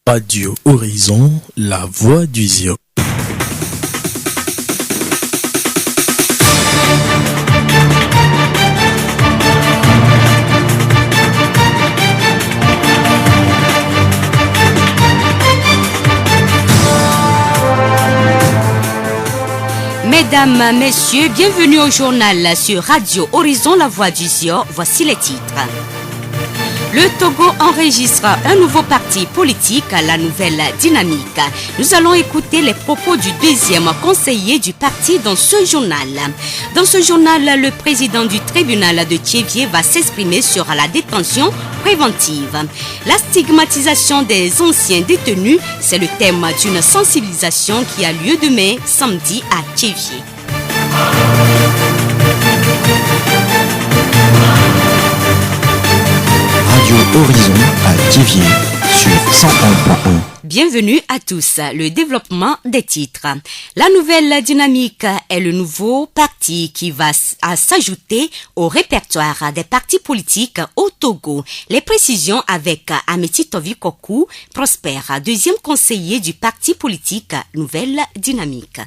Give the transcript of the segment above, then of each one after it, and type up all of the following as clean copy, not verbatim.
Radio Horizon, la voix du Zio. Mesdames, messieurs, bienvenue au journal sur Radio Horizon, la voix du Zio. Voici les titres. Le Togo enregistre un nouveau parti politique, la Nouvelle Dynamique. Nous allons écouter les propos du deuxième conseiller du parti dans ce journal. Dans ce journal, le président du tribunal de Thiévié va s'exprimer sur la détention préventive. La stigmatisation des anciens détenus, c'est le thème d'une sensibilisation qui a lieu demain, samedi, à Thiévié. Radio Horizon à Thiévié sur 101.1. Bienvenue à tous. Le développement des titres. La Nouvelle Dynamique est le nouveau parti qui va s'ajouter au répertoire des partis politiques au Togo. Les précisions avec Ameti Tovikoku, Prosper, deuxième conseiller du parti politique Nouvelle Dynamique.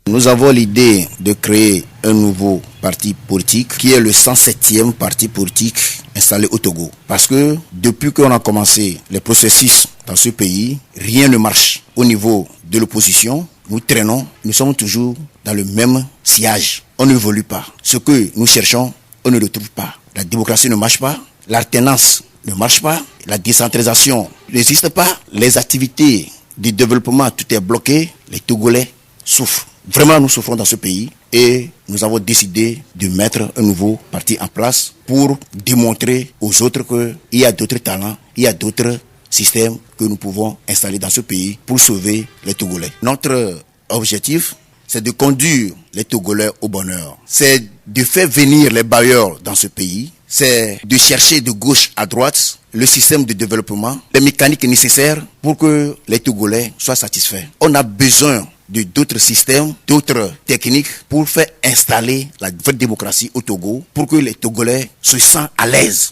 Nous avons l'idée de créer un nouveau parti politique qui est le 107e parti politique installé au Togo. Parce que depuis qu'on a commencé les processus dans ce pays, rien ne marche. Au niveau de l'opposition, nous traînons, nous sommes toujours dans le même sillage. On n'évolue pas. Ce que nous cherchons, on ne le trouve pas. La démocratie ne marche pas, l'alternance ne marche pas, la décentralisation n'existe pas, les activités de développement, tout est bloqué, les Togolais souffrent. Vraiment, nous souffrons dans ce pays et nous avons décidé de mettre un nouveau parti en place pour démontrer aux autres qu'il y a d'autres talents, il y a d'autres systèmes que nous pouvons installer dans ce pays pour sauver les Togolais. Notre objectif, c'est de conduire les Togolais au bonheur. C'est de faire venir les bailleurs dans ce pays. C'est de chercher de gauche à droite le système de développement, les mécaniques nécessaires pour que les Togolais soient satisfaits. On a besoin d'autres systèmes, d'autres techniques pour faire installer la vraie démocratie au Togo, pour que les Togolais se sentent à l'aise.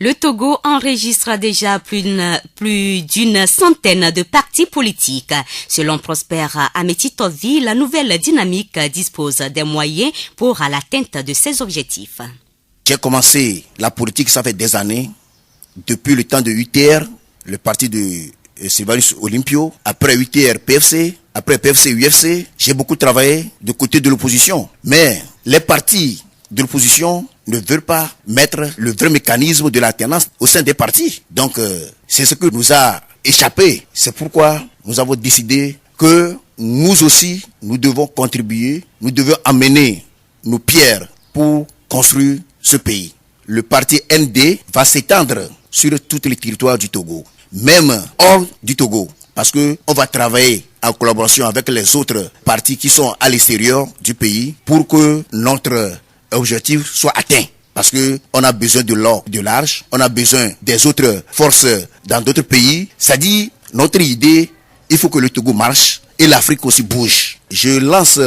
Le Togo enregistre déjà plus d'une centaine de partis politiques. Selon Prosper Ameti Tovi, la Nouvelle Dynamique dispose des moyens pour l'atteinte de ses objectifs. J'ai commencé la politique, ça fait des années, depuis le temps de UTR, le parti de Sylvanus Olympio, après UTR PFC, après PFC UFC, j'ai beaucoup travaillé de côté de l'opposition. Mais les partis de l'opposition ne veulent pas mettre le vrai mécanisme de l'alternance au sein des partis. Donc c'est ce que nous a échappé. C'est pourquoi nous avons décidé que nous aussi, nous devons contribuer, nous devons amener nos pierres pour construire ce pays. Le parti ND va s'étendre sur tous les territoires du Togo, même hors du Togo, parce qu'on va travailler en collaboration avec les autres partis qui sont à l'extérieur du pays pour que notre objectif soit atteint. Parce qu'on a besoin de l'or, de l'argent, on a besoin des autres forces dans d'autres pays. Ça dit, notre idée, il faut que le Togo marche et l'Afrique aussi bouge. Je lance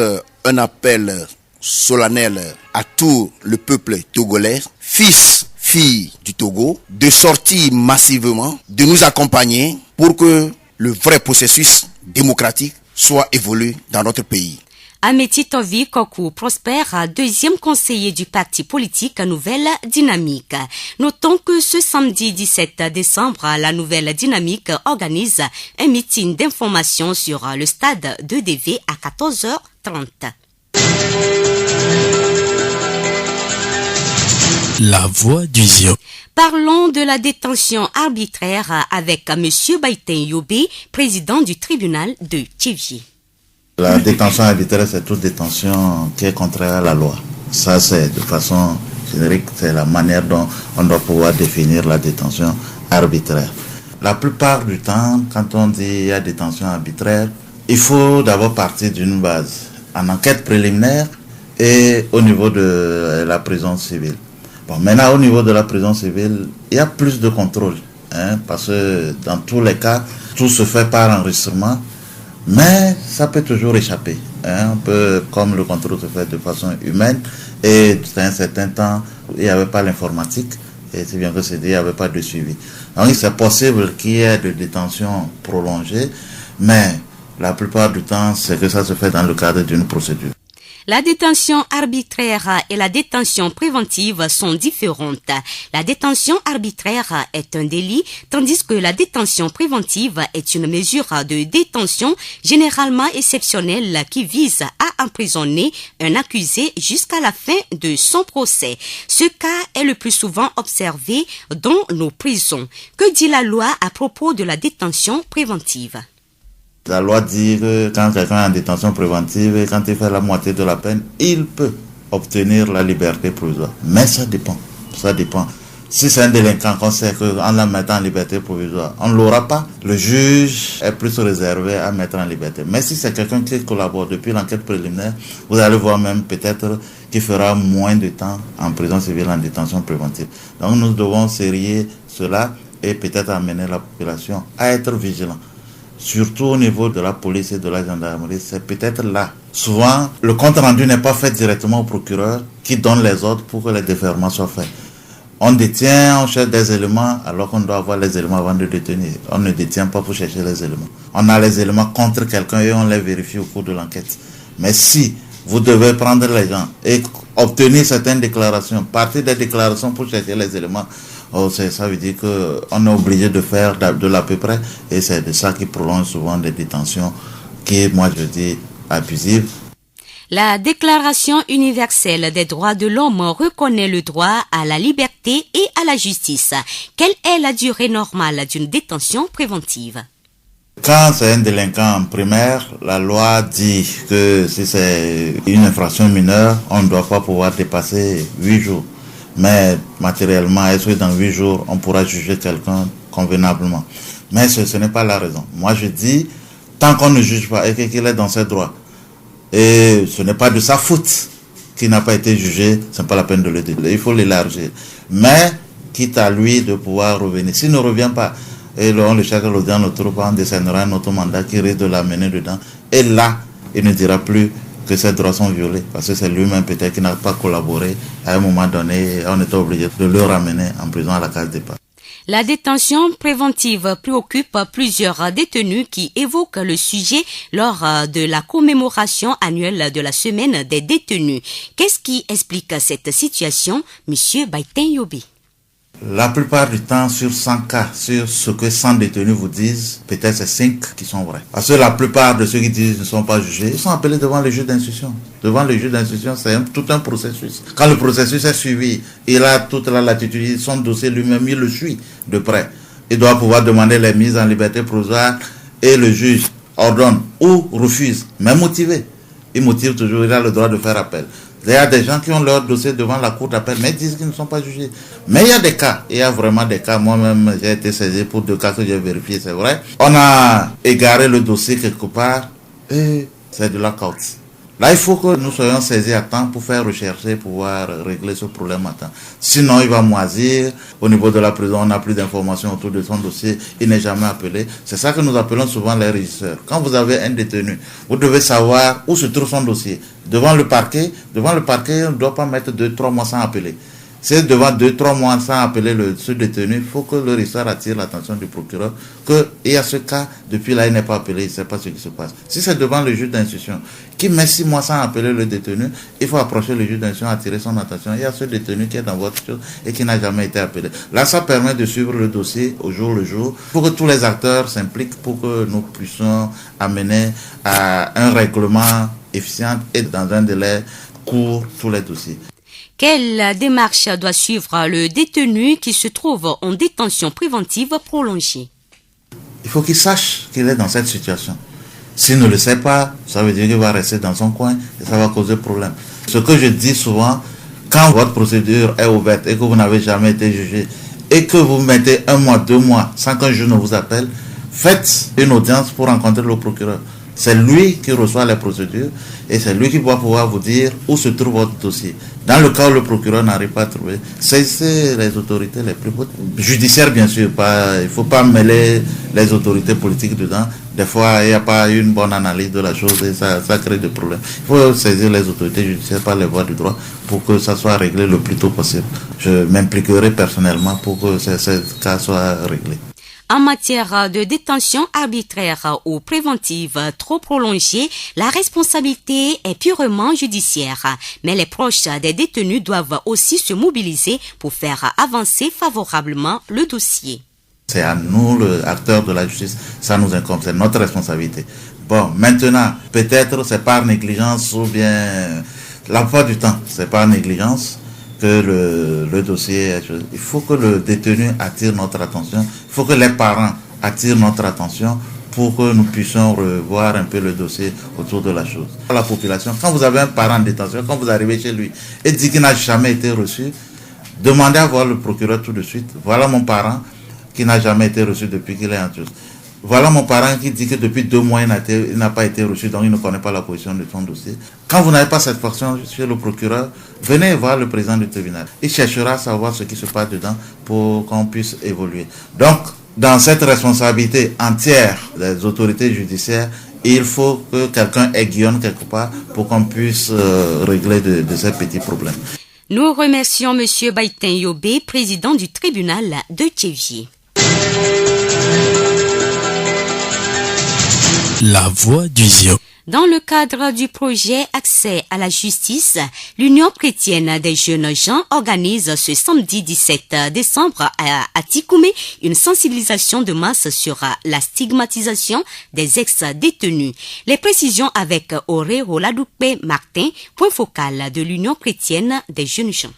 un appel solennel à tout le peuple togolais, fils, filles du Togo, de sortir massivement, de nous accompagner pour que le vrai processus démocratique soit évolué dans notre pays. Ameti Tovi Koku Prosper, deuxième conseiller du parti politique Nouvelle Dynamique. Notons que ce samedi 17 décembre, la Nouvelle Dynamique organise un meeting d'information sur le stade d'EDV à 14h30. La voix du Zio. Parlons de la détention arbitraire avec M. Baïten Yobé, président du tribunal de Thiévié. La détention arbitraire, c'est toute détention qui est contraire à la loi. Ça, c'est de façon générique, c'est la manière dont on doit pouvoir définir la détention arbitraire. La plupart du temps, quand on dit il y a détention arbitraire, il faut d'abord partir d'une base en enquête préliminaire et au niveau de la prison civile. Bon, maintenant, au niveau de la prison civile, il y a plus de contrôle, parce que dans tous les cas, tout se fait par enregistrement, mais ça peut toujours échapper. Un peu comme le contrôle se fait de façon humaine, et à un certain temps, il n'y avait pas l'informatique, et c'est bien que c'est dit, il n'y avait pas de suivi. Donc c'est possible qu'il y ait de détention prolongée, mais la plupart du temps, c'est que ça se fait dans le cadre d'une procédure. La détention arbitraire et la détention préventive sont différentes. La détention arbitraire est un délit, tandis que la détention préventive est une mesure de détention généralement exceptionnelle qui vise à emprisonner un accusé jusqu'à la fin de son procès. Ce cas est le plus souvent observé dans nos prisons. Que dit la loi à propos de la détention préventive ? La loi dit que quand quelqu'un est en détention préventive et quand il fait la moitié de la peine, il peut obtenir la liberté provisoire. Mais ça dépend. Ça dépend. Si c'est un délinquant qu'on sait qu'en la mettant en liberté provisoire, on ne l'aura pas, le juge est plus réservé à mettre en liberté. Mais si c'est quelqu'un qui collabore depuis l'enquête préliminaire, vous allez voir même peut-être qu'il fera moins de temps en prison civile en détention préventive. Donc nous devons serrer cela et peut-être amener la population à être vigilant. Surtout au niveau de la police et de la gendarmerie, c'est peut-être là. Souvent, le compte rendu n'est pas fait directement au procureur qui donne les ordres pour que les déferments soient faits. On détient, on cherche des éléments alors qu'on doit avoir les éléments avant de détenir. On ne détient pas pour chercher les éléments. On a les éléments contre quelqu'un et on les vérifie au cours de l'enquête. Mais si vous devez prendre les gens et obtenir certaines déclarations, partir des déclarations pour chercher les éléments, ça veut dire qu'on est obligé de faire de l'à peu près et c'est de ça qui prolonge souvent des détentions qui, moi je dis, abusives. La Déclaration universelle des droits de l'homme reconnaît le droit à la liberté et à la justice. Quelle est la durée normale d'une détention préventive ? Quand c'est un délinquant en primaire, la loi dit que si c'est une infraction mineure, on ne doit pas pouvoir dépasser 8 jours. Mais matériellement, est-ce que dans 8 jours, on pourra juger quelqu'un convenablement? Mais ce n'est pas la raison. Moi, je dis, tant qu'on ne juge pas et qu'il est dans ses droits, et ce n'est pas de sa faute qu'il n'a pas été jugé, ce n'est pas la peine de le dire. Il faut l'élargir. Mais, quitte à lui de pouvoir revenir. S'il ne revient pas, et on le cherche l'audience, notre part, on décernera un autre mandat qui risque de l'amener dedans. Et là, il ne dira plus que ses droits sont violés, parce que c'est lui-même peut-être qui n'a pas collaboré. À un moment donné, on était obligé de le ramener en prison à la case départ. La détention préventive préoccupe plusieurs détenus qui évoquent le sujet lors de la commémoration annuelle de la semaine des détenus. Qu'est-ce qui explique cette situation, Monsieur Baitin Yobi? La plupart du temps, sur 100 cas, sur ce que 100 détenus vous disent, peut-être c'est 5 qui sont vrais. Parce que la plupart de ceux qui disent ne sont pas jugés, ils sont appelés devant le juge d'instruction. Devant le juge d'instruction, c'est tout un processus. Quand le processus est suivi, il a toute la latitude, son dossier lui-même, il le suit de près. Il doit pouvoir demander les mises en liberté provisoire et le juge ordonne ou refuse, mais motivé. Il motive toujours, il a le droit de faire appel. Il y a des gens qui ont leur dossier devant la cour d'appel, mais ils disent qu'ils ne sont pas jugés. Mais il y a des cas, il y a vraiment des cas. Moi-même, j'ai été saisi pour 2 cas que j'ai vérifiés, c'est vrai. On a égaré le dossier quelque part et c'est de la caute. Là, il faut que nous soyons saisis à temps pour faire rechercher, pouvoir régler ce problème à temps. Sinon, il va moisir. Au niveau de la prison, on n'a plus d'informations autour de son dossier. Il n'est jamais appelé. C'est ça que nous appelons souvent les régisseurs. Quand vous avez un détenu, vous devez savoir où se trouve son dossier. Devant le parquet, on ne doit pas mettre 2-3 mois sans appeler. C'est devant 2-3 mois sans appeler ce détenu, il faut que le régisseur attire l'attention du procureur qu'il y a ce cas, depuis là il n'est pas appelé, il ne sait pas ce qui se passe. Si c'est devant le juge d'instruction qui met 6 mois sans appeler le détenu, il faut approcher le juge d'instruction, attirer son attention. Il y a ce détenu qui est dans votre chose et qui n'a jamais été appelé. Là, ça permet de suivre le dossier au jour le jour pour que tous les acteurs s'impliquent pour que nous puissions amener à un règlement efficient et dans un délai court tous les dossiers. Quelle démarche doit suivre le détenu qui se trouve en détention préventive prolongée? Il faut qu'il sache qu'il est dans cette situation. S'il ne le sait pas, ça veut dire qu'il va rester dans son coin et ça va causer problème. Ce que je dis souvent, quand votre procédure est ouverte et que vous n'avez jamais été jugé et que vous mettez 1 mois, 2 mois sans qu'un juge ne vous appelle, faites une audience pour rencontrer le procureur. C'est lui qui reçoit les procédures et c'est lui qui va pouvoir vous dire où se trouve votre dossier. Dans le cas où le procureur n'arrive pas à trouver, c'est les autorités les plus judiciaires, bien sûr. Il ne faut pas mêler les autorités politiques dedans. Des fois, il n'y a pas une bonne analyse de la chose et ça crée des problèmes. Il faut saisir les autorités judiciaires par les voies du droit pour que ça soit réglé le plus tôt possible. Je m'impliquerai personnellement pour que ces cas soient réglés. En matière de détention arbitraire ou préventive trop prolongée, la responsabilité est purement judiciaire. Mais les proches des détenus doivent aussi se mobiliser pour faire avancer favorablement le dossier. C'est à nous, les acteurs de la justice, ça nous incombe, c'est notre responsabilité. Bon, maintenant, peut-être c'est par négligence ou bien la plupart du temps, c'est par négligence que le dossier, il faut que le détenu attire notre attention, il faut que les parents attirent notre attention pour que nous puissions revoir un peu le dossier autour de la chose. La population, quand vous avez un parent en détention, quand vous arrivez chez lui et dit qu'il n'a jamais été reçu, demandez à voir le procureur tout de suite. Voilà mon parent qui n'a jamais été reçu depuis qu'il est en Turquie. Voilà mon parent qui dit que depuis 2 mois, il n'a pas été reçu, donc il ne connaît pas la position de son dossier. Quand vous n'avez pas cette portion chez le procureur, venez voir le président du tribunal. Il cherchera à savoir ce qui se passe dedans pour qu'on puisse évoluer. Donc, dans cette responsabilité entière des autorités judiciaires, il faut que quelqu'un aiguillonne quelque part pour qu'on puisse régler de ces petits problèmes. Nous remercions M. Baïtin Yobé, président du tribunal de Tchévier. La voix du ZIO. Dans le cadre du projet Accès à la justice, l'Union chrétienne des jeunes gens organise ce samedi 17 décembre à Tikoumé une sensibilisation de masse sur la stigmatisation des ex-détenus. Les précisions avec Auré Oladoupé Martin, point focal de l'Union chrétienne des jeunes gens.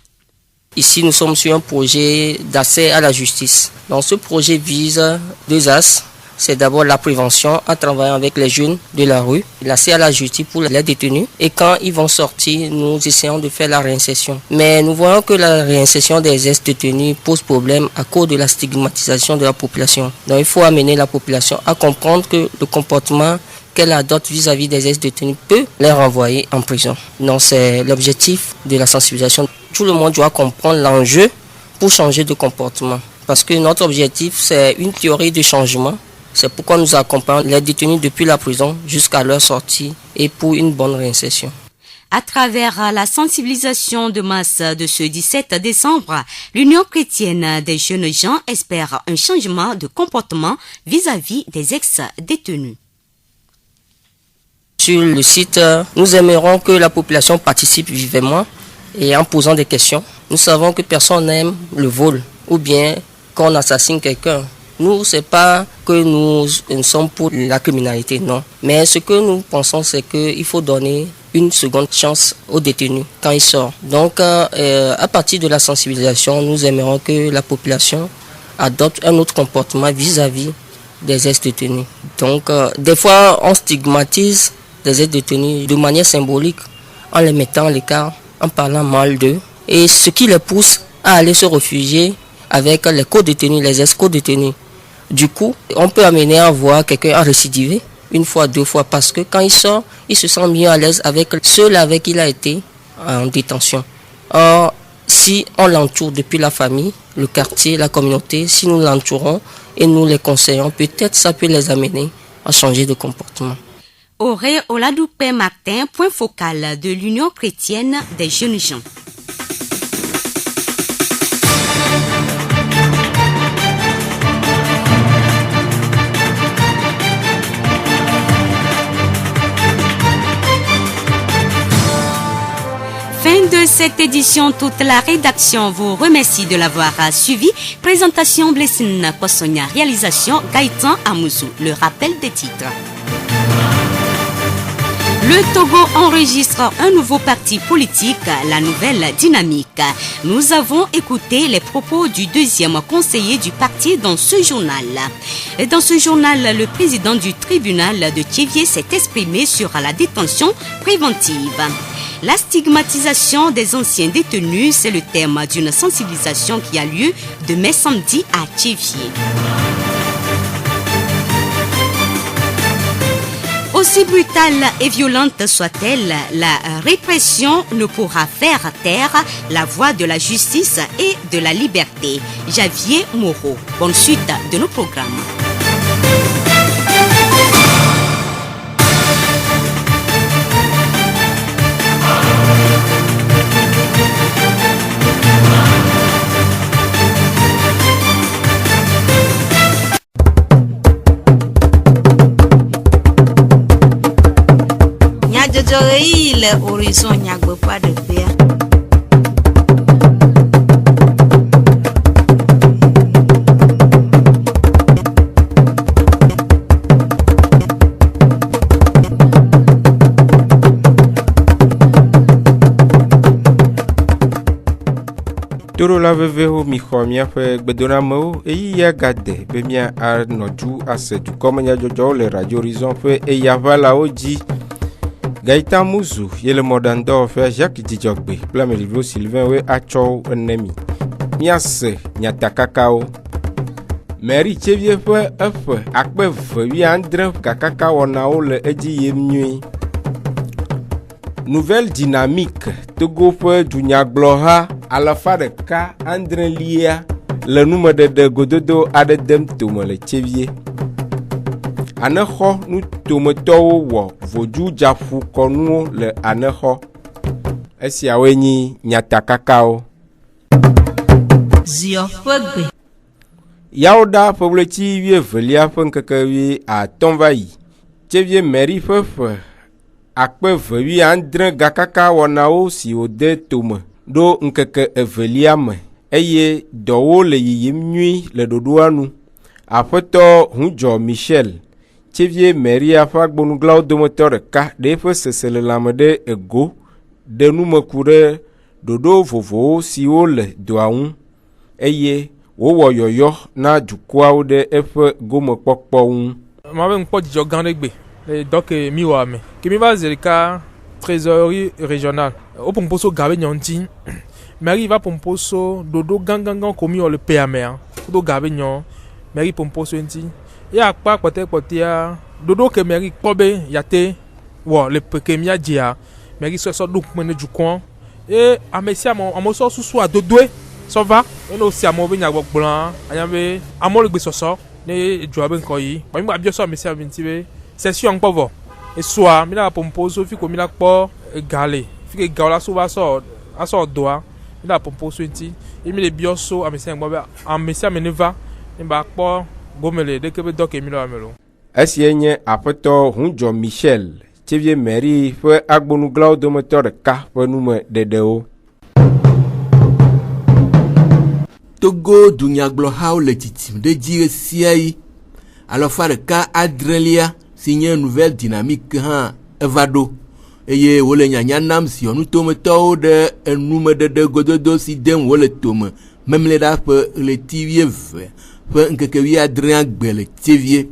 Ici, nous sommes sur un projet d'accès à la justice. Donc, ce projet vise 2 axes. C'est d'abord la prévention en travaillant avec les jeunes de la rue, l'accès à la justice pour les détenus. Et quand ils vont sortir, nous essayons de faire la réinsertion. Mais nous voyons que la réinsertion des ex-détenus pose problème à cause de la stigmatisation de la population. Donc il faut amener la population à comprendre que le comportement qu'elle adopte vis-à-vis des ex-détenus peut les renvoyer en prison. Donc c'est l'objectif de la sensibilisation. Tout le monde doit comprendre l'enjeu pour changer de comportement. Parce que notre objectif, c'est une théorie de changement. C'est pourquoi nous accompagnons les détenus depuis la prison jusqu'à leur sortie et pour une bonne réinsertion. À travers la sensibilisation de masse de ce 17 décembre, l'Union chrétienne des jeunes gens espère un changement de comportement vis-à-vis des ex-détenus. Sur le site, nous aimerons que la population participe vivement et en posant des questions. Nous savons que personne n'aime le vol ou bien qu'on assassine quelqu'un. Nous, ce n'est pas que nous sommes pour la criminalité, non. Mais ce que nous pensons, c'est qu'il faut donner une seconde chance aux détenus quand ils sortent. Donc, à partir de la sensibilisation, nous aimerons que la population adopte un autre comportement vis-à-vis des ex-détenus. Donc, des fois, on stigmatise les ex-détenus de manière symbolique en les mettant à l'écart, en parlant mal d'eux. Et ce qui les pousse à aller se réfugier avec les co-détenus, les ex-co-détenus. Du coup, on peut amener à voir quelqu'un à récidiver 1 fois, 2 fois, parce que quand il sort, il se sent mieux à l'aise avec ceux avec qui il a été en détention. Or, si on l'entoure depuis la famille, le quartier, la communauté, si nous l'entourons et nous les conseillons, peut-être ça peut les amener à changer de comportement. Auré Oladoupé Martin, point focal de l'Union chrétienne des jeunes gens. Fin de cette édition, toute la rédaction vous remercie de l'avoir suivi. Présentation Blessine Possonia, réalisation Gaëtan Amouzou. Le rappel des titres. Le Togo enregistre un nouveau parti politique, la Nouvelle Dynamique. Nous avons écouté les propos du 2e conseiller du parti dans ce journal. Dans ce journal, le président du tribunal de Tchévié s'est exprimé sur la détention préventive. La stigmatisation des anciens détenus, c'est le thème d'une sensibilisation qui a lieu demain samedi à Tchévié. Aussi brutale et violente soit-elle, la répression ne pourra faire taire la voix de la justice et de la liberté. Javier Moreau. Bonne suite de nos programmes. Le horizon nyagbe pas de père. Toro la veveho mi xɔ miaƒe gbedonamewo eyi ya gade be mia anɔdu ase dukɔme nyadzɔdzɔwo le Radio Horizon ƒe eyaʋalawo dzi. Gaëtan Mouzou ye le mɔɖaŋudɔwɔƒea Jacques Dzidzɔgbe kple Amelivio Sylvain we atsɔ ene mi. Míase nyatakakawo. Mairie Tchevie ƒe eƒe akpe 27 kakaka wɔnawo le edzi yem nyuie. Nouvelle dynamique Togo ƒe dunyagblɔha 190 le numeɖeɖe gododo aɖe dem tome le Tchevie. Anexɔ nutometɔwo wɔ vodzu dzaƒu kɔnuwo le anexɔ. Esiawoe nyi nyatakakawo. Zio ƒe gbe. Yawoɖa ƒeʋletsi 12 ƒe ŋkeke 15 va yi. Tchevie mairie ƒe ƒe akpe 27 gakaka wɔnawo si wòde tome ɖo ŋkeke 2 me eye dɔwo le yiyim nyui le ɖoɖoa nu. Aƒetɔ Hundzɔ Michel Tchevie mairie ƒe agbonuglawo dometɔ ɖeka ɖe eƒe seselelãme ɖe ego ɖe numeku ɖe ɖoɖo vovowo siwo le doa ŋu eye wowɔ yɔyɔ na dukɔawo ɖe eƒe gomekpɔkpɔ ŋu. Ma be ŋkpɔ dzidzɔ gã ɖe gbe le dɔ ke mi wɔ ame ke mi va zi ɖeka trésorerie régionale wo pomposo ga be nyɔ mairie va pomposo ɖoɖo gãgãgã ko mi wɔ le pea mea wodo ga be nyɔ mairie pomposo ŋuti ye akpa kpɔtɛkpɔtɛa ɖoɖo ke mairie kpɔ be yate wɔ le pe ke mia dzia mairie sɔ ɖo ŋkume ne dukɔ ye ame sia ame sɔ susu adodoe sɔ va ene wosi amewo be nyagbɔgblɔa anya be amewo le gbe sɔsɔ ne edzoa be ŋkɔ yi kpɔ mi gba biɔ sɔ ame sia ame ŋuti be session kpɔ vɔ esoa mi la pomposo fi ko mi la kpɔ egale fi ke gawo la so va asɔ doa mi la pomposo ŋuti ye mi le biɔ so ame sia ame gbɔ be ame sia ame ne va ne ba kpɔ gome le ɖeke be dɔ ke mi le ame lo. Esie nye aƒetɔ Hundzɔ Michel Tchevie mairie ƒe agbonuglawo dometɔ ɖeka ƒe nume ɖeɖewo. Togo dunyagblɔhawo le tsitsim ɖe dzi ɣe sia ɣi. 190 si nye nouvelle dynamique hã eva ɖo eye wole nyanya nam ziɔnutometɔwo ɖe enumeɖeɖe gododo si dem wole tome memle ɖa ƒe ɣleti 20 ƒe ŋkeke 17 gbe le Tchevie.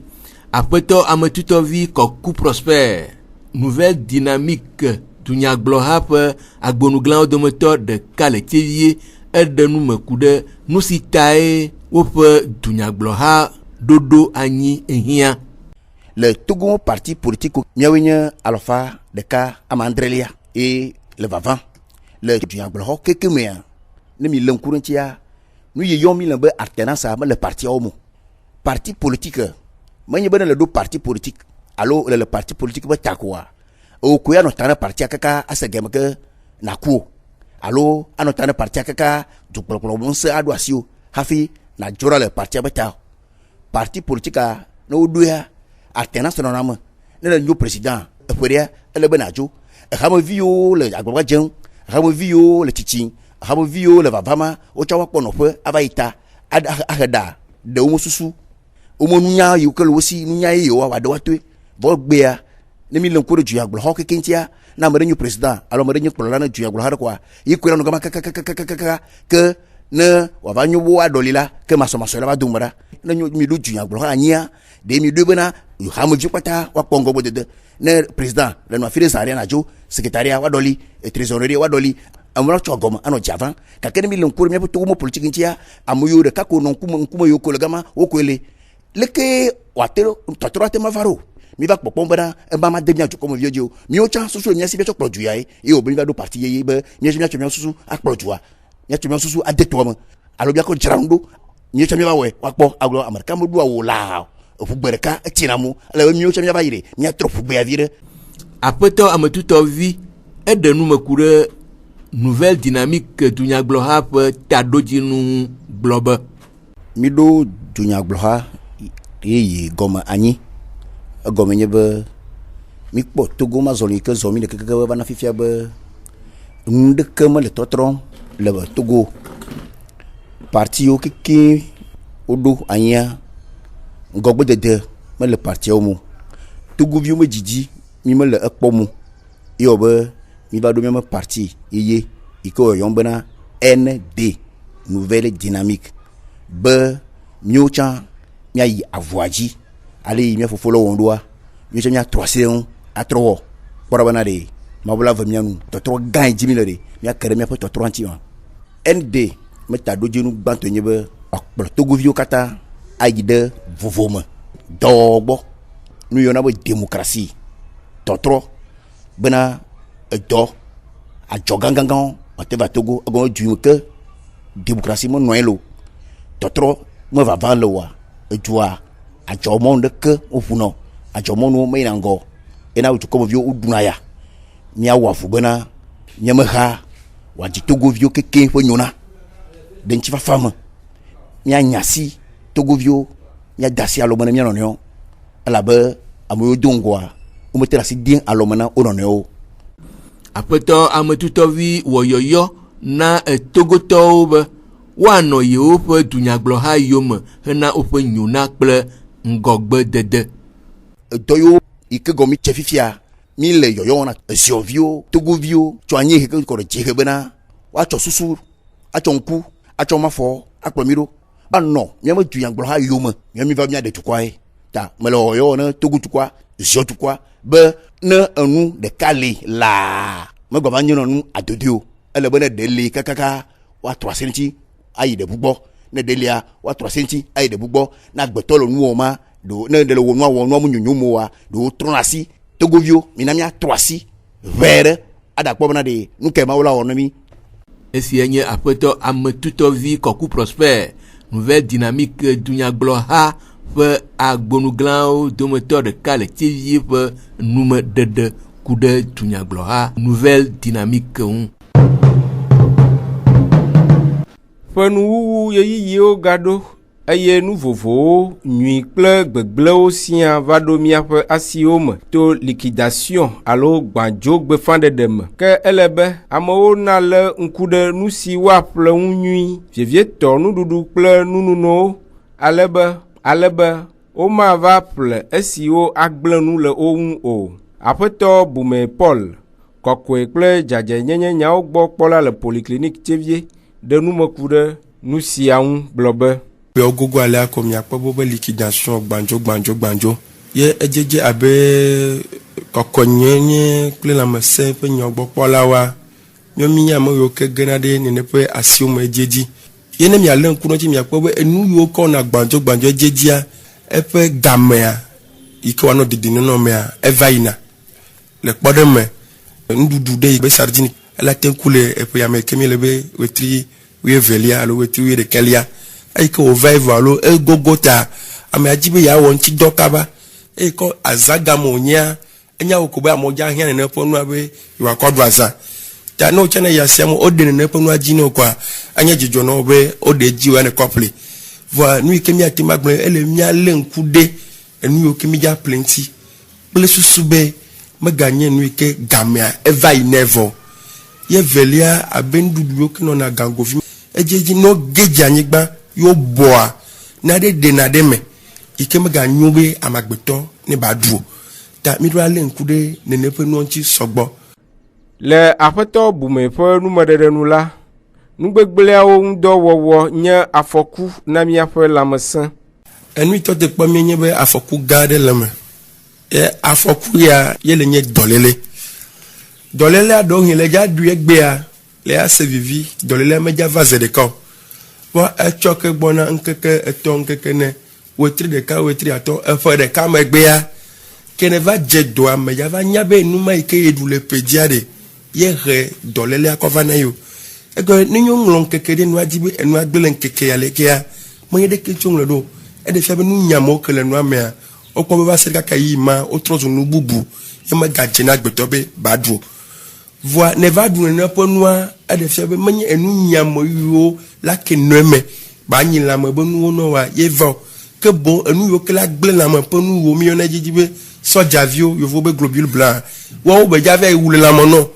Aƒetɔ ametutɔvi Kɔku Prosper nouvelle dynamique dunyagblɔha ƒe agbonuglawo dometɔ ɖeka le Tchevie eɖe numeku ɖe nu si tae woƒe dunyagblɔha ɖoɖo anyi ehia. Le Togo parti politique miawoe nye alafa ɖeka amandrelia et le vavant le dunyagblɔxɔ keke mea ne mi le ŋku ɖe ŋutia nu yi yɔm mi le be alternance le partiawo mo. Parti politique menye be ne le ɖo parti politique alo le parti politique be takoa o ko ya no tana partia kaka ase game ke nakuo alo ano tana partia kaka dukplɔkplɔ ŋusẽ aɖo asi o hafi na dzora le partia be ta. Parti politique ne woɖoa alternance nɔna me ne le nyo président eƒeɖia ele be nadzo hameviwo le agbagba dzem hameviwo le tsitsi hameviwo le vavama wotsɔ wa kpɔ nɔƒe ava yi ta ahe ɖa ɖewo me susu wo nunya yiwo ke le wo si nunya ye yewo wa ɖe wa toe vɔ gbea ne mi le ŋku ɖe dunyagblɔxɔ keke ŋutia na ame ɖe nye président alo ame ɖe nye kplɔla ne dunyagblɔxɔ ɖe kɔa yi koe la nɔ gama kakakakakaka ke ne wava nyo wo aɖɔli la ke masɔmasɔ la va dome ɖa ne mi ɖo dunyagblɔxɔ anyia ɖe mi ɖo bena hamevi kpata woakpɔ ŋgɔgbe dede ne président le nɔ afi ɖe zã ɖe nadzo secrétariat woaɖɔli trésorerie woaɖɔli amewo tsɔ gɔme anɔ dzi gake ne mi le ŋku ɖe miaƒe togo mo politique ŋutia ame yiwo ɖeka ko nɔ ŋkume yiwo ko le gama wo koe le leke wate tɔtrɔ ate ma va ɖo mi va kpɔkpɔ bena eba ma de mia dukɔ me viwo dzi o miwo tsã susu mia si mia tsɔ kplɔ du ya ye o be mi va do parti ye be mia tsɔ mia susu akplɔ dua mia tsɔ mia susu ade toa me alo mia kɔ dzra nu ɖo mia tsɔ mia va wɔe wakpɔ agblɔ ame ɖeka me ɖo awo la ʋugbe ɖeka etina mo ale mia tsɔ mia va yi ɖe mia trɔ ʋugbea vi ɖe. Aƒetɔ ametutɔvi eɖe nume ku ɖe nouvelle dynamique dunyagblɔha ƒe taɖodzinu gblɔ be mi ɖo dunyagblɔha yeye gɔme anyi egɔme nye be mi kpɔ Togo ma zɔli ke zɔ mi le keke be va na fifia be nu ɖeke me le tɔtrɔm le Togo partiwo keke woɖo anyia ŋgɔgbedede me le partiawo mo Togoviwo me dzidzi mi me le ekpɔ mo eyɔ be mi va ɖo miame parti yeye yi ke wɔyɔm bena ND nouvelle dynamique be miwo tsã miayi avua dzi ale yi mia fofo le wɔm ɖoa miwo tsã miatrɔ asi ɖe ŋu atrɔ wɔ kpɔɖa bena ɖe mabla ve mia nu tɔtrɔ gã yi dzi mi le ɖe miake ɖe miaƒe tɔtrɔ ŋuti ma. ND me taɖodzinu gbãtɔ nye be akplɔ Togoviwo katã ayi ɖe vovo me dɔwɔwɔ gbɔ nu yɔna be démocratie tɔtrɔ bena edɔ adzɔ gãgãgãwo mate va Togo egɔme du me ke démocratie me nɔ anyi lo tɔtrɔ me vava le oa edua adzɔmɔnu ɖeke woƒuna adzɔmɔnuwo me yina ŋgɔ ena dukɔmeviwo woɖuna ya miawɔ avu bena miameha wòadzi Togoviwo keke ƒe nyona ɖe ŋutifafa me mianya si Togoviwo miade asi alɔme na mia nɔnɔewo elabe ame yiwo do ŋgɔa womete ɖe asi dem alɔme na wo nɔnɔewo. Aƒetɔ ametutɔvi wɔ yɔyɔ na Togotɔwo be woanɔ yewo ƒe dunyagblɔha yome hena woƒe nyona kple ŋgɔgbedede. Dɔ yiwo yi ke gɔmi tse fifia mi le yɔyɔ na ziɔviwo Togoviwo tsɔ anyi he ke kɔ ɖe dzihe bena woatsɔ susu atsɔ ŋku atsɔ mafɔ akplɔ mi ɖo anɔ miame dunyagblɔha yome miami va miaɖe dukɔa ye ta mele wɔyɔ ne Togo dukɔa ziɔ dukɔa be ne enu ɖeka li laa megbava nye nɔnu adodi o ele be ne ɖe li kakaka woatrɔ asi ŋuti ayi ɖe bugbɔ ne ɖe lia woatrɔ asi ŋuti ayi ɖe bugbɔ ne agbetɔ le nu wɔ ma ɖo ne ɖe le wɔ nua mu nyonyo mo wa ɖo trɔna asi Togoviwo mina miatrɔ asi ʋɛ ɖe aɖakpɔ bena ɖe nu ke mawo la wɔ na mi. Esia nye aƒetɔ ametutɔvi Kɔku Prosper nouvelle dynamique dunyagblɔha ƒe agbonuglawo dometɔ ɖeka le TV ƒe numeɖeɖe ku ɖe dunyagblɔha nouvelle dynamique ŋu. Ƒe nuwuwu yeyiyiwo gaɖo eye nu vovowo nyui kple gbegblẽwo siaa va ɖo miaƒe asiwo me to liquidation alo gbãdzogbeƒãɖeɖe me ke ele be amewo na le ŋku ɖe nu si woaƒle ŋu nyui vievietɔ nuɖuɖu kple nunonowo ale be womava ƒle esiwo agblẽ nu le wo ŋu o. Aƒetɔ Bume Paul kɔkɔe kple dzadzenyenyenyawo gbɔ kpɔla le polyclinique Tevie ɖe nume ku ɖe nu sia ŋu gblɔ be Bewo gogo alea ko miakpɔ be liquidation gbãdzo ye edzedze abe kɔkɔnyenye kple lãmesẽ ƒe nyɔgbɔkpɔlawoa mi ame yiwo ke gena ɖe nene ƒe asiwo me dzedzi ye ne mialé ŋku ɖe dzi miakpɔ be enu yiwo kɔna gbãdzo dzedzia eƒe gamea yi ke woanɔ dedinɔnɔ mea eva yina le kpɔɖe me nuɖuɖu ɖe yi be sardine ela te ku le eƒe yame ke mi le be wetri wuievelia alo wetri wuiɖekelia eyi ke wòva yi vɔ alo egogo ta ame adzi be yeawɔ ŋuti dɔ kaba eyi kɔ azagame wònyea enya wò ko be amewo dza hiã nene ƒe nua be yewoakɔ ɖu aza ta ne wotsɛ ne ya sia mo woɖe nene ƒe nua dzi ne wo koa anye dzidzɔ na wo be woɖe dzi wo ane kɔple vɔa nu yi ke miate ma gblẽ ele mialé ŋku ɖe enu yiwo ke mi dza ƒle ŋuti kple susu be meganye nu yi ke gamea eva yi nɛ vɔ ye velia abe nuɖuɖu yiwo ke nɔna gangovi edzedzi no gedzi anyigba yo bɔa na ɖe ɖena ɖe me yi ke meganyo be amagbetɔ ne ba ɖu o ta mi ɖo alé ŋku ɖe nene ƒe nuwo ŋuti sɔgbɔ. Le aƒetɔ Bume ƒe numeɖeɖe nu la nugbegblẽawo ŋudɔ wɔwɔ nye afɔku na miaƒe lãmesẽ. Enu yi tɔ te kpɔ mi nye be afɔku gã aɖe le me ye afɔku ya ye le nye dɔléle ɖewo hin le dza ɖu egbea le ase vivi dɔléle medza va ze ɖeka o vɔ etsɔ ke gbɔna ŋkeke etɔ̃ ŋkeke ne wetri ɖeka wetri atɔ̃ eƒe ɖeka megbea kene va dze doa me ya va nya be numa yi ke yeɖu le pedzia de ye he dɔléle akɔva na yo ego ne nyo ŋlɔ nkeke ɖe nua dzi be enua gble le nkeke ya le kea menye ɖeke tso ŋlɔ ɖo eɖe fia be nu nyamewo ke le nua mea wokpɔ be va se ɖe kaka yi ma wotrɔ zu nu bubu ye megadze na agbetɔ be ba ɖu voa ne va ɖu nene ƒe nua eɖe fia be menye enu nyame yiwo la ke nɔe me ba nyi lãme be nuwo nɔ wa ye va o ke boŋ enu yiwo ke la gble lãme ƒe nuwo mi yɔna edzi be sɔdzaviwo yovo be globule blanc woawo be dza va yi wu le lãme nɔ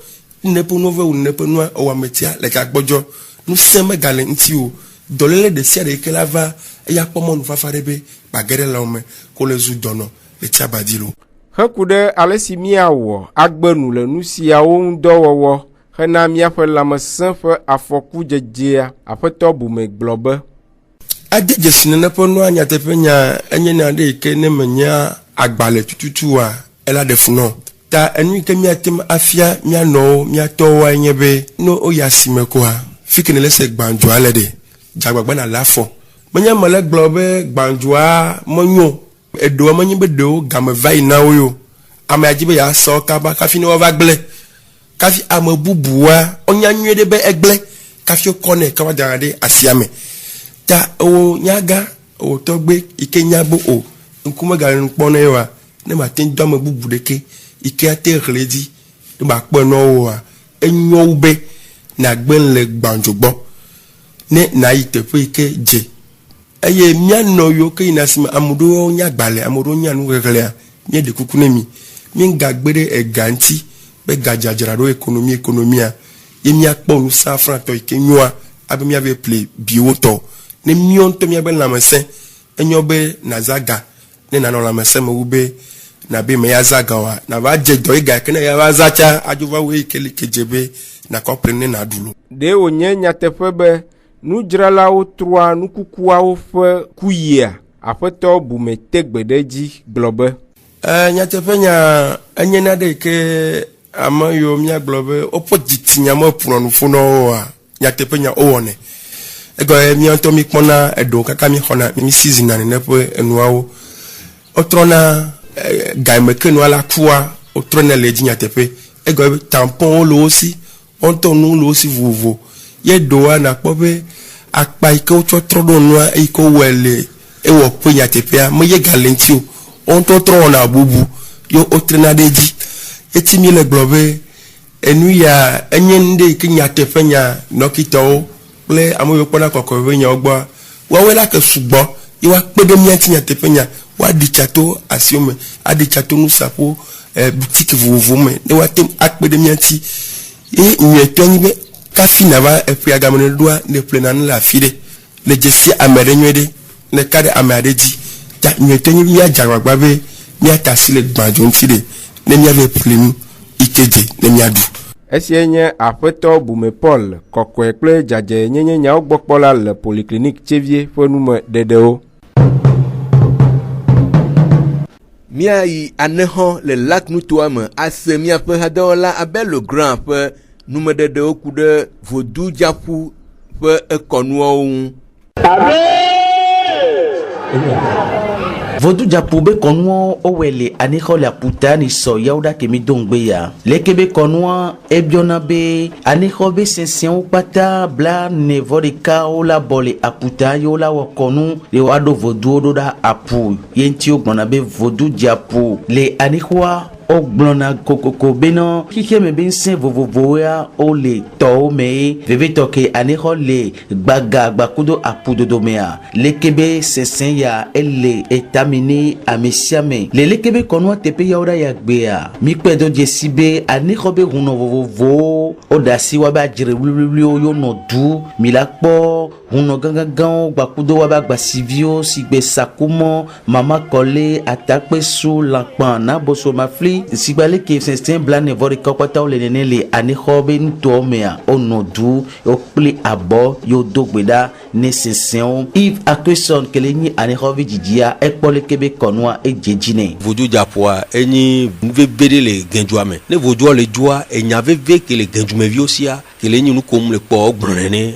ne ƒe nuwo va wu ne ƒe nua ewɔ ametia le gagbɔdzɔ nusẽ megale ŋuti o dɔléle ɖe sia ɖe ke la va eya kpɔ mɔnu fafa ɖe be bage ɖe lãwo me ko le zu dɔnɔ le tia badi lo. Heku ɖe ale si míawɔ agbenu le nu siawo ŋu dɔ wɔwɔ hena míaƒe lãmesẽ ƒe afɔkudzedzea aƒetɔ Bume gblɔ be ade dzesi nene ƒe nua nyateƒe nya enye nya ɖe yi ke ne menya agbalẽ tututua ela ɖe fu nɔ ta enu yi ke míatem afia míanɔwo míatɔwoa nye be no woyi asime koa fi ke ne le se gbãdzoa le ɖe dzagbagba na le afɔ menye me le gblɔ be gbãdzoa menyo eɖewo menye be ɖewo game va yi na wo yo ame adzi be yeasɔ kaba kafi ne woava gblẽ kafi ame bubua wonya nyuie ɖe be egblẽ kafi wokɔnɛ kaba dana ɖe asia me ta wo nyaga wo tɔgbe yi ke nya be o ŋkume gale nu kpɔ ne wa ne mate do ame bubu ɖeke yi ke ate ɣle dzi ne ba kpɔ nɔwoa enyo wu be nagbe le gbãdzo gbɔ ne nayi teƒe yi ke dze eye míanɔ yiwo ke yina si me ame ɖewo nya agbalẽ ame ɖewo nya nu ɣeɣlea mía ɖe kuku ne mi míegagbe ɖe ega ŋuti be gadzadzra ɖo ekonomia ye míakpɔ nu safratɔ yi ke nyoa abe míave ple biwo tɔ ne míɔ ŋutɔ míabe lãmesẽ enyo be nazaga ne nanɔ lãmesẽ me wu be nabe me ya zaga wa nava dze dɔ yi ga ke ne yava za tsa adzo va wo yi ke li ke dze be nakɔ ple ne naɖu lo. ɖe wònye nyateƒe be nudzralawo trɔa nukukuawo ƒe kuyia aƒetɔ Bume te gbe ɖe dzi gblɔ be nyateƒe nya enye na ɖe ke ame yiwo míagblɔ be woƒe dzitsinya me ƒoa nu ƒo na woa nyateƒe nya wowɔnɛ egɔe mía ŋutɔ mi kpɔna eɖewo kaka mi xɔna mi sizina nene ƒe enuawo wotrɔna game ke nua la kua wotrɔna le dzi nyateƒe egɔe tampɔnwo le wo si wɔntɔ nu le wo si vovovo ye ɖewoa nakpɔ be akpa yi ke wotsɔ trɔ ɖo nua eyi ke wowɔe le ewɔ ƒe nyateƒea meye gale ŋuti o wɔntɔ trɔ wɔna bubu ye wotrena ɖe dzi eti mi le gblɔ be enu ya enye nu ɖe yi ke nyateƒe nya nɔkitɔwo kple ame yiwo kpɔna kɔkɔeƒe nyawo gbɔa woawoe la ke sugbɔ ye woakpe ɖe mía ŋuti nyateƒe nya woaɖi tsa to asiwo me aɖi tsa to nusaƒo butiki vovovo me ne woate akpe ɖe mía ŋuti ye nyuietɔ nyi be kafi nava eƒea game ne ɖoa ne ƒle nane le afi ɖe le dzesi ame ɖe nyuie ɖe ne ka ɖe ame aɖe dzi ta nyuietɔ nyi míadze agbagba be míata asi le gbãdzo ŋuti ɖe ne míave ƒle nu yi ke dze ne míaɖu. Esie nye aƒetɔ Bume Paul kɔkɔe kple dzadze nyenye nyawo gbɔkpɔla le polyclinique Tchevie ƒe nume ɖeɖewo. Míayi anexɔ le lac nutoa me ase míaƒe hadɔwɔla abe le grand ƒe numeɖeɖewo ku ɖe vodou dziaƒu ƒe ekɔnuawo ŋu. Vodou Diapu be konua owele anixɔ le aputa ni sɔ yawo ɖa kemi do ŋgbe ya leke be konua ebiona be anixɔ be sesiawo kpata bla ne vɔ ɖeka wo la bɔ le aputa ye wo la wɔ kɔnu ye woaɖo vodouwo ɖo ɖa apu ye ŋuti wogblɔna be Vodou Diapu le anixɔa o gblɔna kokoko bena xixe me be ŋusẽ vovovowo ya o le tɔwo me vevetɔ ke anixɔ le gbaga gbakudo apudodo mea leke be sesẽ ya ele etamine ame sia me le leke be kɔnua teƒe yawo ɖa ya gbea mi kpe do dzesi be anixɔ be hunɔ vovovowo o da asi wa be adzre wliwliwo yo nɔ du mi la kpɔ hunɔ gãgãgãwo gbakudo wa be agbasiviwo si gbe sakumɔ mama kɔle atakpesu lãkpa naboso mafli be sigbale ke senstin bla ne vori ka pata ole nene le ani khobe nto mea onodu o ple abo yo dogbeda ne sensin Yves Akweson kelenyi ani khobe jijia ekpole kebe konwa e jejine vodu japwa eni nve bede le genjuame ne vodu le jua enya veve ke le genjume vi osia kelenyi nu kom le po gbrenene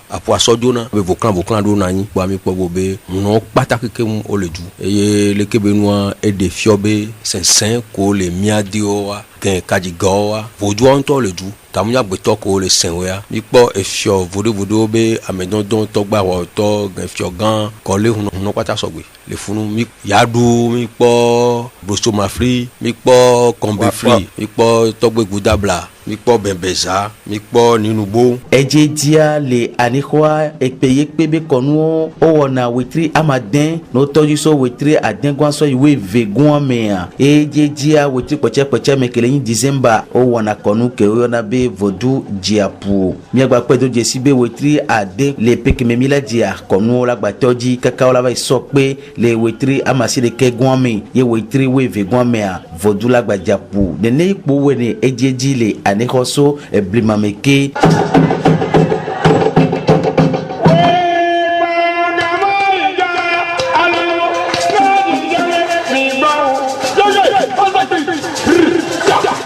apwa sojona be voklan do nani bo mi po bobe no pataki ke mu oleju eye le kebe noa e de fiobe sensin ko le miadio ken kajigoa vodu onto leju tamuya gbeto ko le senwea mi po efio vodo be amedondon to gba wa to gefio gan ko le hun no pata sogbe le funu mi yadu mi po brosoma free mi po kombe free mi po togbe gudabla mi po bembeza mi po ninubo eje dia le anihwa ekpeye kpebe konu o wona wetri amaden no toju so wetri aden gwan so iwe vegun mea eje dia wetri poche mekele in December o wona konu ke o na be vodu jiapu mi agba pe do je sibe wetri ade le peke memila dia konu la gba toji kaka la ba so pe le wetri amasi de ke gwan me ye wetri we vegun mea vodu la gba jiapu de ne ipo wene eje ji le anehoso eblimameke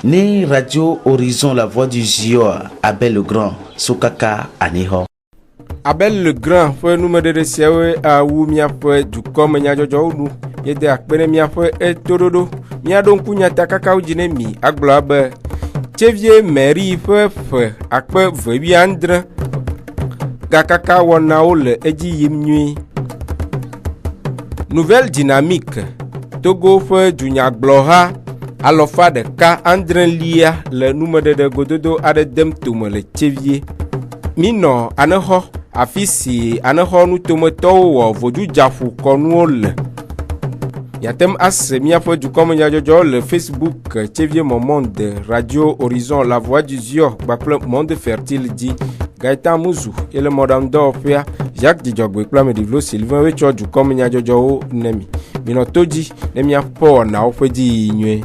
Né Radio Horizon La Voix du Zior, Abel le Grand, Sokaka Aneho. Abel le Grand, fue numéro de Siewe a wu mia fue du comme nya jojo unu, yede akpene mia fue e torodo, mia don kunya takaka ujine mi, aglobe. Chevie Mary fue akpe vebi andre, kakaka wana ole eji yimnui. Nouvelle dynamique, Togo fue du nya gloha, alofa de ka andren lia le numéro de gododo ade dem tumo le chevie. Mino aneho afisi aneho nu tumo towo vodu jafu konu le. Yatem as mia fo du comme jojo le Facebook chevie moment de Radio Horizon La Voix du Zior baple monde fertile dit Gaëtan Mouzou et le modam d'Ofia Jacques Dijogwe plame divlo Sylvain Wecho du comme jojo nemi. Mino toji ne mia po na ofedi nywe.